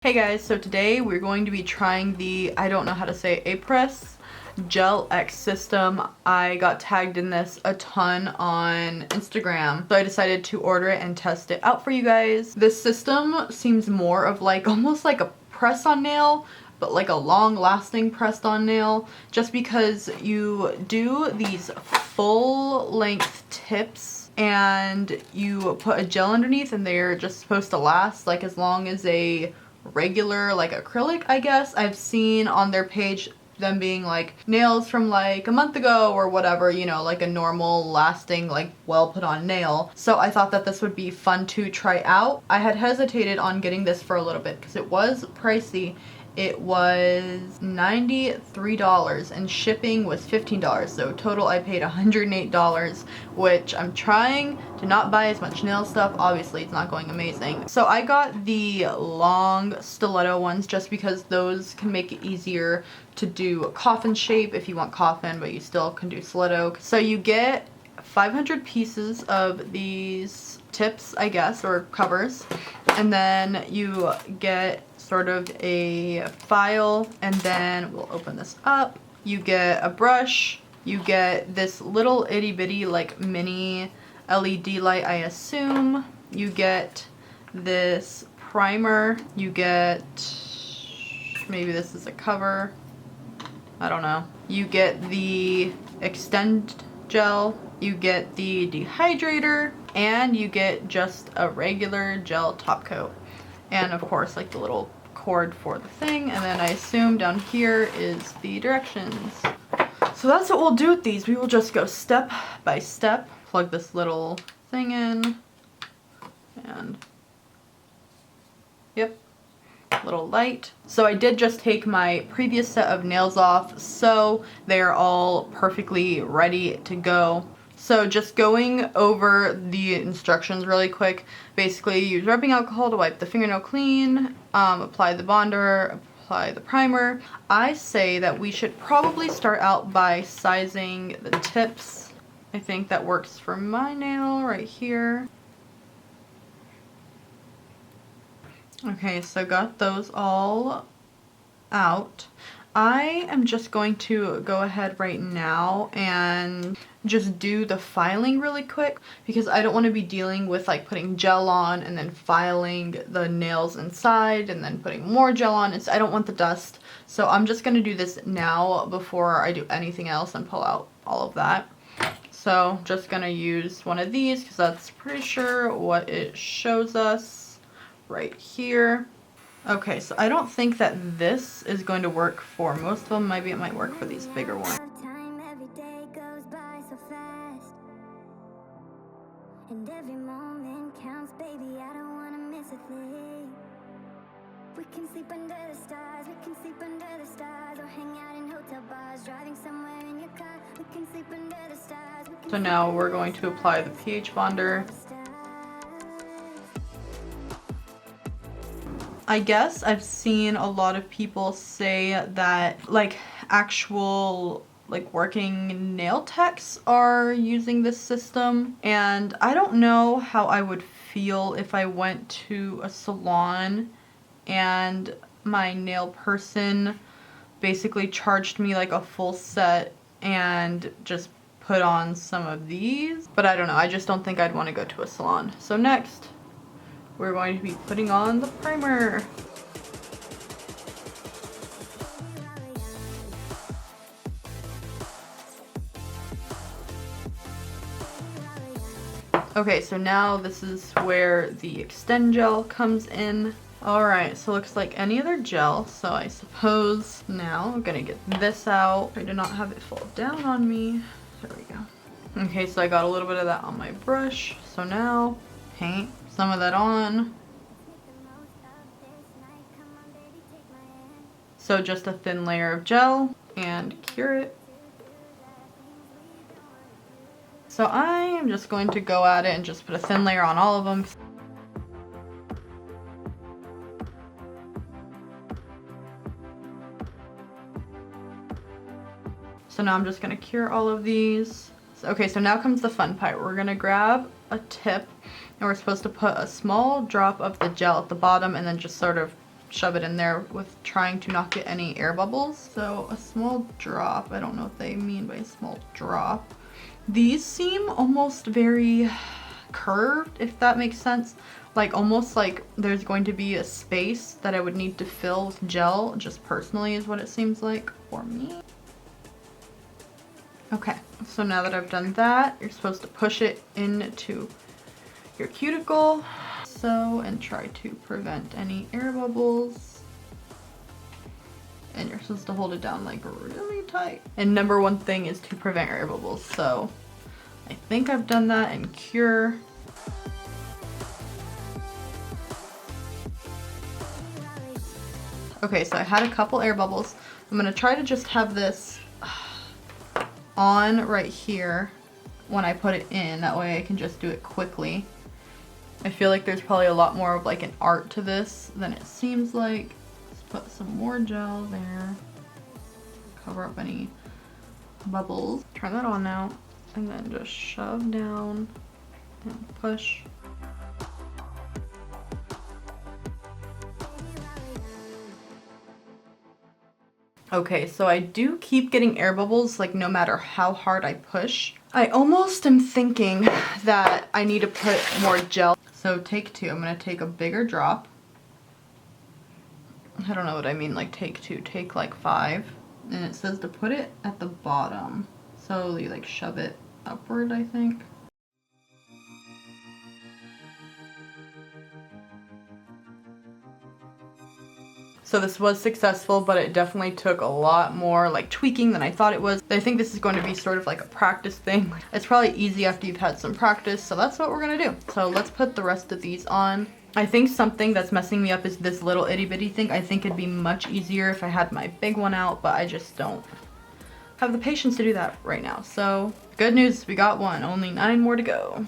Hey guys, so today we're going to be trying the, I don't know how to say, Aprés Gel X system. I got tagged in this a ton on Instagram, so I decided to order it and test it out for you guys. This system seems more of like, almost like a press-on nail, but like a long-lasting pressed-on nail, just because you do these full-length tips and you put a gel underneath and they're just supposed to last like as long as a regular like acrylic, I guess. I've seen on their page them being like nails from like a month ago or whatever, you know, like a normal lasting like well put on nail. So I thought that this would be fun to try out. I had hesitated on getting this for a little bit because it was pricey. It was $93 and shipping was $15, so total I paid $108, which I'm trying to not buy as much nail stuff. Obviously it's not going amazing. So I got the long stiletto ones just because those can make it easier to do a coffin shape if you want coffin, but you still can do stiletto. So you get 500 pieces of these tips, I guess, or covers, and then you get sort of a file, and then we'll open this up. You get a brush, you get this little itty bitty like mini LED light, I assume. You get this primer, you get, maybe this is a cover, I don't know. You get the extend gel, you get the dehydrator, and you get just a regular gel top coat. And of course like the little cord for the thing, and then I assume down here is the directions. So that's what we'll do with these. We will just go step by step. Plug this little thing in, and yep, little light. So I did just take my previous set of nails off, so they're all perfectly ready to go. So just going over the instructions really quick. Basically, use rubbing alcohol to wipe the fingernail clean, apply the bonder, apply the primer. I say that we should probably start out by sizing the tips. I think that works for my nail right here. Okay, so got those all out. I am just going to go ahead right now and just do the filing really quick because I don't want to be dealing with like putting gel on and then filing the nails inside and then putting more gel on. I don't want the dust. So I'm just going to do this now before I do anything else and pull out all of that. So just going to use one of these because that's pretty sure what it shows us right here. Okay, so I don't think that this is going to work for most of them. Maybe it might work for these bigger ones. And every moment counts, baby, I don't want to miss a thing. We can sleep under the stars, we can sleep under the stars, or hang out in hotel bars, driving somewhere in your car. We can sleep under the stars. So now we're going to apply the pH bonder. I guess I've seen a lot of people say that like actual like working nail techs are using this system, and I don't know how I would feel if I went to a salon and my nail person basically charged me like a full set and just put on some of these. But I don't know, I just don't think I'd want to go to a salon. So next we're going to be putting on the primer. Okay, so now this is where the extend gel comes in. Alright, so looks like any other gel, so I suppose now I'm gonna get this out. I did not have it fall down on me. There we go. Okay, so I got a little bit of that on my brush, so now paint some of that on. So just a thin layer of gel and cure it. So I am just going to go at it and just put a thin layer on all of them. So now I'm just going to cure all of these. Okay, so now comes the fun part. We're going to grab a tip and we're supposed to put a small drop of the gel at the bottom and then just sort of shove it in there with trying to not get any air bubbles. So a small drop, I don't know what they mean by a small drop. These seem almost very curved, if that makes sense. Like almost like there's going to be a space that I would need to fill with gel, just personally is what it seems like for me. Okay, so now that I've done that, you're supposed to push it into your cuticle. So, and try to prevent any air bubbles. And you're supposed to hold it down like really tight. And number one thing is to prevent air bubbles. So I think I've done that in Cure. Okay, so I had a couple air bubbles. I'm gonna try to just have this on right here when I put it in. That way I can just do it quickly. I feel like there's probably a lot more of like an art to this than it seems like. Let's put some more gel there. Cover up any bubbles. Turn that on now. And then just shove down and push. Okay, so I do keep getting air bubbles like no matter how hard I push. I almost am thinking that I need to put more gel. So take two, I'm gonna take a bigger drop. I don't know what I mean, like take two, take like 5. And it says to put it at the bottom. So you like shove it upward, I think. So this was successful, but it definitely took a lot more like tweaking than I thought it was. I think this is going to be sort of like a practice thing. It's probably easy after you've had some practice, so that's what we're gonna do. So let's put the rest of these on. I think something that's messing me up is this little itty bitty thing. I think it'd be much easier if I had my big one out, but I just don't have the patience to do that right now. So good news, we got one, only 9 more to go.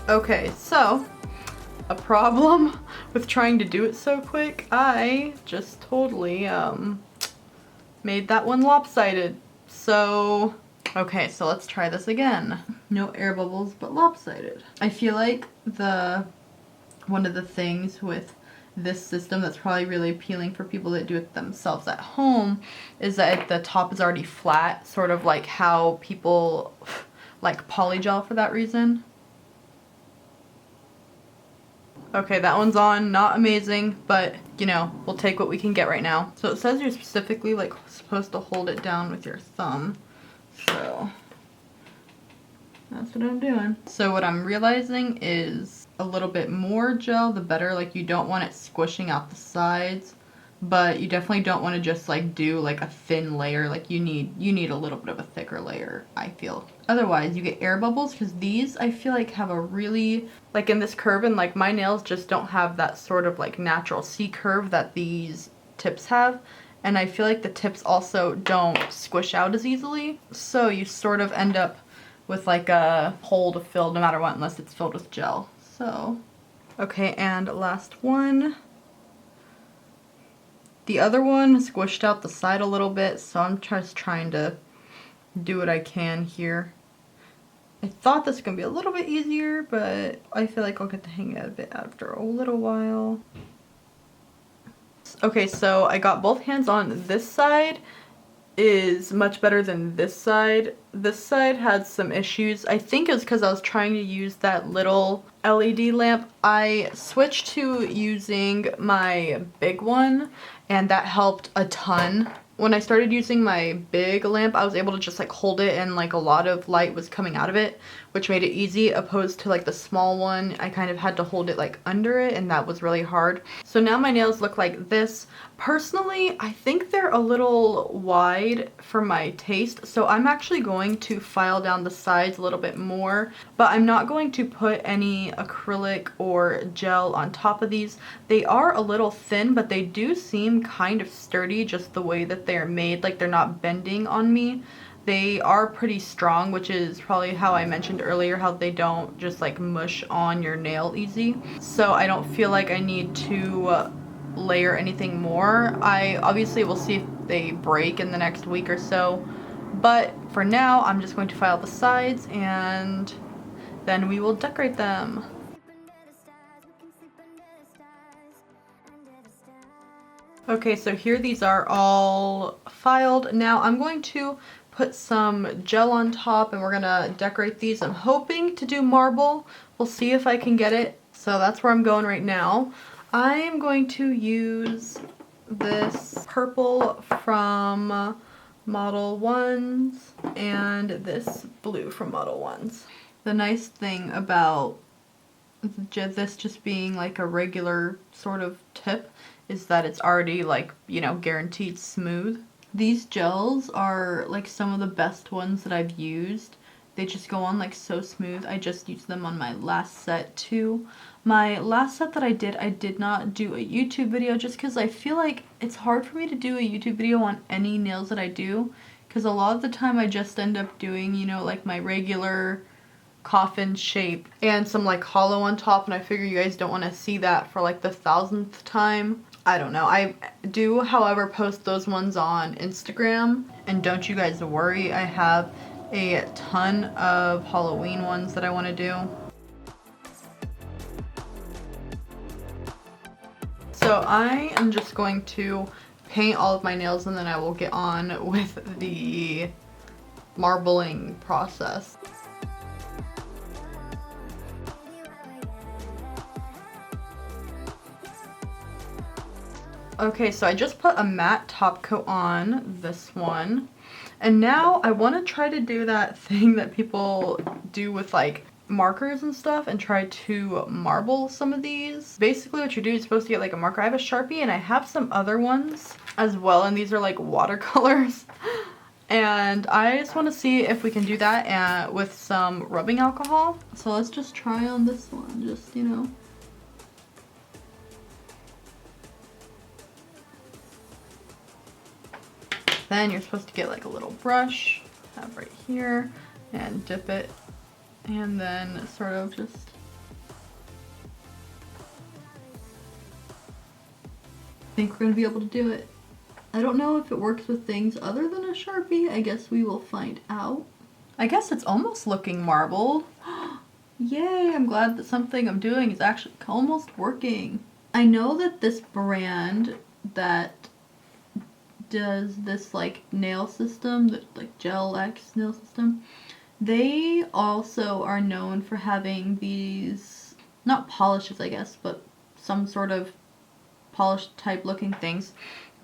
Okay, so a problem with trying to do it so quick, I just totally made that one lopsided. So, okay, so let's try this again. No air bubbles, but lopsided. I feel like one of the things with this system that's probably really appealing for people that do it themselves at home is that the top is already flat, sort of like how people like polygel for that reason. Okay, that one's on, not amazing, but you know, we'll take what we can get right now. So it says you're specifically like supposed to hold it down with your thumb. So that's what I'm doing. So what I'm realizing is a little bit more gel, the better. Like you don't want it squishing out the sides, but you definitely don't want to just like do like a thin layer. Like you need a little bit of a thicker layer, I feel. Otherwise you get air bubbles, because these I feel like have a really, like in this curve, and like my nails just don't have that sort of like natural C curve that these tips have. And I feel like the tips also don't squish out as easily. So you sort of end up with like a hole to fill no matter what, unless it's filled with gel. So, okay, and last one. The other one squished out the side a little bit, so I'm just trying to do what I can here. I thought this was going to be a little bit easier, but I feel like I'll get the hang of it after a little while. Okay, so I got both hands on. This side is much better than this side. This side had some issues. I think it was because I was trying to use that little LED lamp. I switched to using my big one, and that helped a ton. When I started using my big lamp, I was able to just like hold it, and like a lot of light was coming out of it, which made it easy, opposed to like the small one. I kind of had to hold it like under it, and that was really hard. So now my nails look like this. Personally, I think they're a little wide for my taste, so I'm actually going to file down the sides a little bit more, but I'm not going to put any acrylic or gel on top of these. They are a little thin, but they do seem kind of sturdy, just the way that they're made, like they're not bending on me. They are pretty strong, which is probably how I mentioned earlier, how they don't just like mush on your nail easy. So I don't feel like I need to layer anything more. I obviously will see if they break in the next week or so, But for now, I'm just going to file the sides and then we will decorate them. Okay, so here these are all filed. Now I'm going to put some gel on top and we're gonna decorate these. I'm hoping to do marble. We'll see if I can get it. So that's where I'm going right now. I am going to use this purple from Model 1s and this blue from Model 1s. The nice thing about this just being like a regular sort of tip is that it's already like, you know, guaranteed smooth. These gels are like some of the best ones that I've used. They just go on like so smooth. I just used them on my last set too. My last set that I did not do a YouTube video just because I feel like it's hard for me to do a YouTube video on any nails that I do, because a lot of the time I just end up doing, you know, like my regular coffin shape and some like hollow on top, and I figure you guys don't want to see that for like the 1000th time. I don't know. I do, however, post those ones on Instagram, and don't you guys worry, I have a ton of Halloween ones that I want to do. So I am just going to paint all of my nails and then I will get on with the marbling process. Okay, so I just put a matte top coat on this one. And now I want to try to do that thing that people do with like markers and stuff and try to marble some of these. Basically what you do is supposed to get like a marker. I have a Sharpie and I have some other ones as well, and these are like watercolors. And I just want to see if we can do that with some rubbing alcohol. So let's just try on this one, just, you know. Then you're supposed to get like a little brush, have right here, and dip it, and then sort of just think we're gonna be able to do it. I don't know if it works with things other than a Sharpie. I guess we will find out. I guess it's almost looking marbled. Yay, I'm glad that something I'm doing is actually almost working. I know that this brand that does this like nail system, that like Gel X nail system, they also are known for having these, not polishes I guess, but some sort of polished type looking things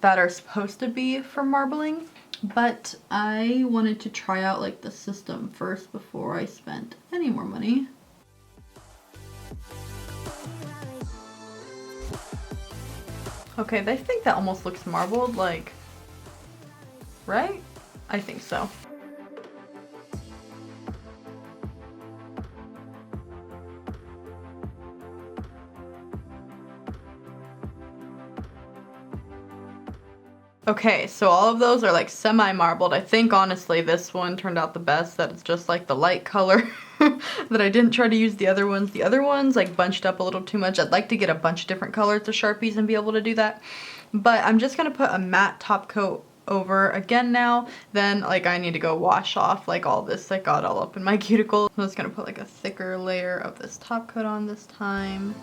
that are supposed to be for marbling. But I wanted to try out like the system first before I spent any more money. Okay, they think that almost looks marbled, like, right? I think so. Okay, so all of those are like semi-marbled. I think honestly this one turned out the best, that it's just like the light color that I didn't try to use the other ones. The other ones like bunched up a little too much. I'd like to get a bunch of different colors of Sharpies and be able to do that. But I'm just gonna put a matte top coat over again now. Then like I need to go wash off like all this that got all up in my cuticle. I'm just gonna put like a thicker layer of this top coat on this time.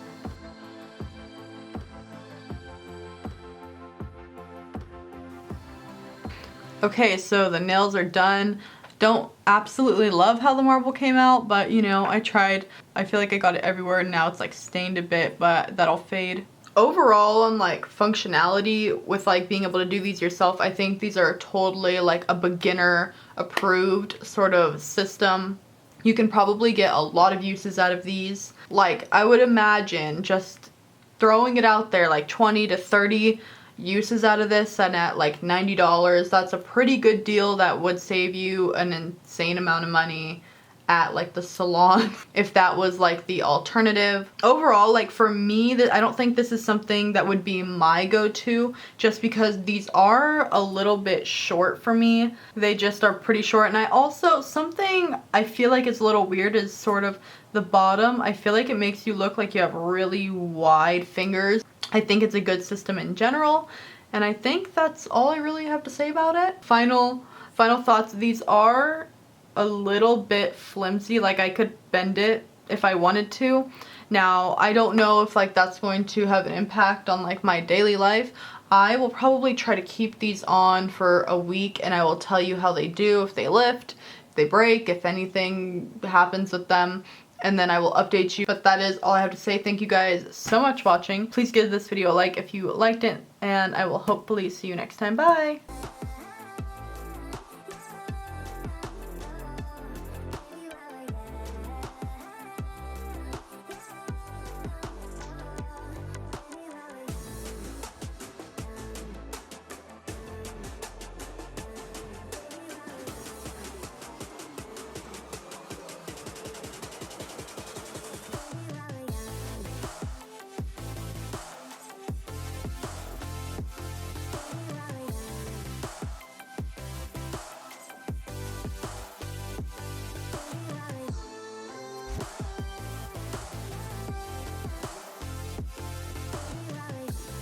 Okay, so the nails are done. Don't absolutely love how the marble came out, but you know, I tried. I feel like I got it everywhere and now it's like stained a bit, but that'll fade. Overall, on like functionality with like being able to do these yourself, I think these are totally like a beginner approved sort of system. You can probably get a lot of uses out of these. Like I would imagine, just throwing it out there, like 20 to 30 uses out of this, and at like $90, that's a pretty good deal that would save you an insane amount of money at like the salon if that was like the alternative. Overall, like for me, that I don't think this is something that would be my go-to, just because these are a little bit short for me. They just are pretty short. And I also, something I feel like is a little weird is sort of the bottom. I feel like it makes you look like you have really wide fingers. I think it's a good system in general, and I think that's all I really have to say about it. Final Final thoughts, these are a little bit flimsy, like I could bend it if I wanted to. Now, I don't know if like that's going to have an impact on like my daily life. I will probably try to keep these on for a week and I will tell you how they do, if they lift, if they break, if anything happens with them, and then I will update you. But that is all I have to say. Thank you guys so much for watching. Please give this video a like if you liked it, and I will hopefully see you next time. Bye!